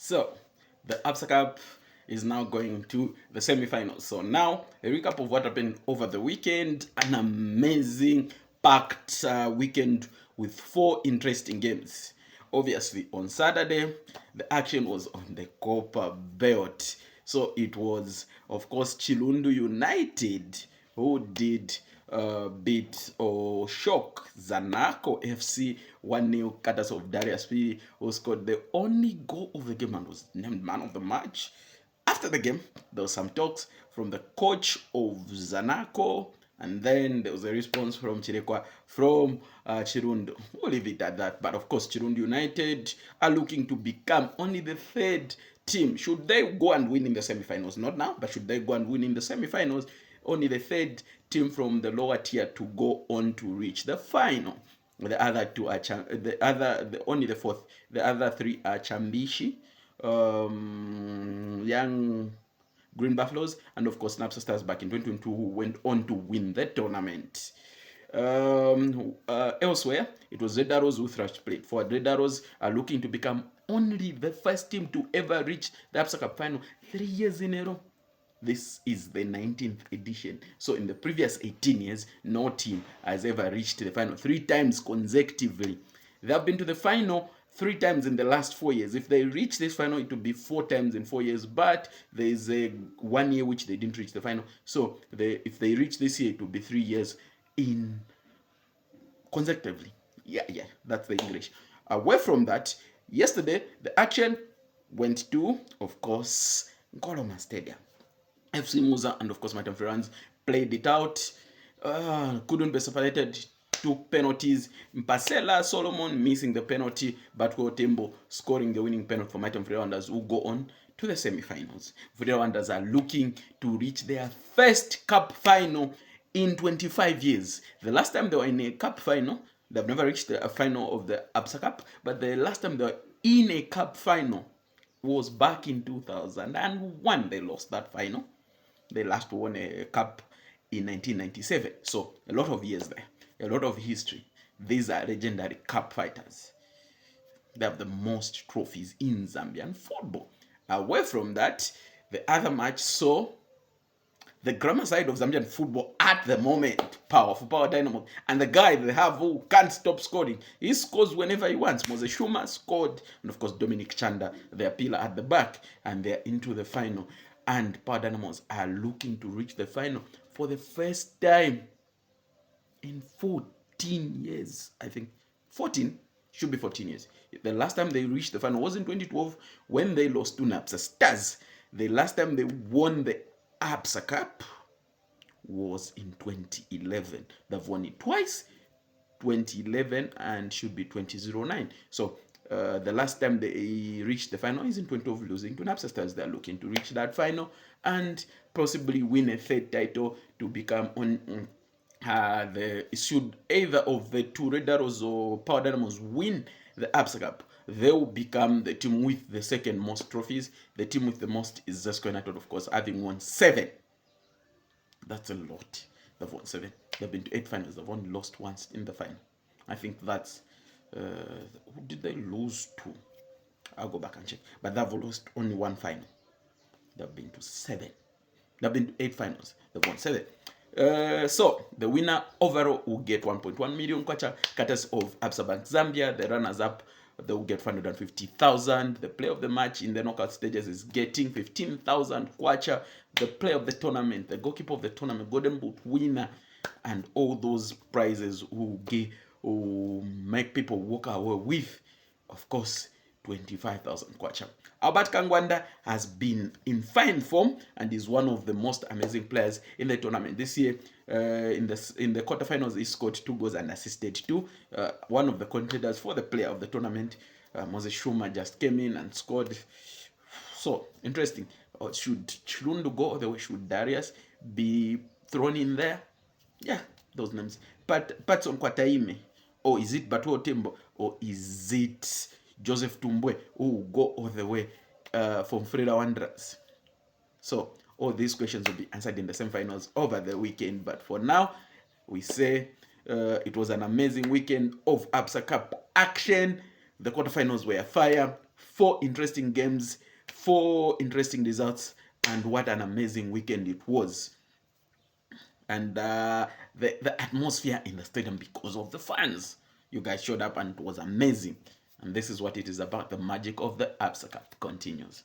So, the ABSA Cup is now going to the semi-finals. So now, a recap of what happened over the weekend. An amazing, packed weekend with 4 interesting games. Obviously, on Saturday, the action was on the Copa belt. So it was, of course, Chilundu United who did beat or shock Zanaco FC 1-0 cutters of Darius P, who scored the only goal of the game and was named man of the match. After the game, there was some talks from the coach of Zanaco, and then there was a response from Chirekwa from Chirundu. We'll leave it at that. But of course, Chirundu United are looking to become only the 3rd team. Should they go and win in the semi-finals? Not now, but should they go and win in the semi-finals? Only the 3rd team from the lower tier to go on to reach the final. The other 2 are only the 4th. The other 3 are Chambishi, Young Green Buffaloes, and of course Napsa Stars back in 2022, who went on to win the tournament. Elsewhere, it was Red Arrows who thrashed played. For Red Arrows are looking to become only the first team to ever reach the ABSA Cup final 3 years in a row. This is the 19th edition. So in the previous 18 years, no team has ever reached the final 3 times consecutively. They have been to the final 3 times in the last 4 years. If they reach this final, it will be 4 times in 4 years. But there is a 1 year which they didn't reach the final. So if they reach this year, it will be 3 years in consecutively. Yeah, that's the English. Away from that, yesterday the action went to, of course, Nkoloma Stadium. FC Musa and of course Martin Ferrans played it out. Couldn't be separated. 2 penalties. Mpasela Solomon missing the penalty, but Tembo scoring the winning penalty for Martin Ferrans, who go on to the semi-finals. Ferrans are looking to reach their first cup final in 25 years. The last time they were in a cup final, they've never reached the final of the ABSA Cup, but the last time they were in a cup final was back in 2001. They lost that final. They last won a cup in 1997. So a lot of years there, a lot of history. These are legendary cup fighters. They have the most trophies in Zambian football. Away from that, the other match saw the grammar side of Zambian football at the moment. Powerful, power dynamo. And the guy they have who can't stop scoring. He scores whenever he wants. Moses Shuma scored. And of course, Dominic Chanda, their pillar at the back. And they're into the final. And Power Dynamos are looking to reach the final for the first time in 14 years. I think 14 should be 14 years. The last time they reached the final was in 2012 when they lost to Napsa Stars. The last time they won the ABSA Cup was in 2011. They've won it twice, 2011 and should be 2009. So the last time they reached the final is in 2012, losing to Napsa Stars. They're looking to reach that final and possibly win a 3rd title to become on should either of the 2 Red Arrows or Power Dynamos win the ABSA Cup, they will become the team with the 2nd most trophies. The team with the most is Zesco United, of course, having won 7. That's a lot. They've won 7. They've been to 8 finals. They've only lost once in the final. I think that's who did they lose to? I'll go back and check. But they've lost only 1 final. They've been to 7. They've been to 8 finals. They've won 7. So the winner overall will get 1.1 million kwacha, cutters of ABSA Bank Zambia. The runners-up, they will get 550,000. The player of the match in the knockout stages is getting 15,000 kwacha. The player of the tournament, the goalkeeper of the tournament, golden boot winner, and all those prizes will make people walk away with, of course, 25,000 kwacha. Albert Kangwanda has been in fine form and is one of the most amazing players in the tournament. This year, in the quarterfinals, he scored 2 goals and assisted 2. One of the contenders for the player of the tournament, Moses Shuma, just came in and scored. So, interesting. Should Chilundu go all the way? Should Darius be thrown in there? Yeah, those names. Patson Kwataime. Or is it Batu Tembo? Or is it Joseph Tumbwe, who will go all the way from Freda Wanderers? So all these questions will be answered in the semi-finals over the weekend. But for now, we say it was an amazing weekend of ABSA Cup action. The quarterfinals were fire. 4 interesting games, 4 interesting results, and what an amazing weekend it was. And the atmosphere in the stadium, because of the fans, you guys showed up and it was amazing. And this is what it is about. The magic of the ABSA Cup continues.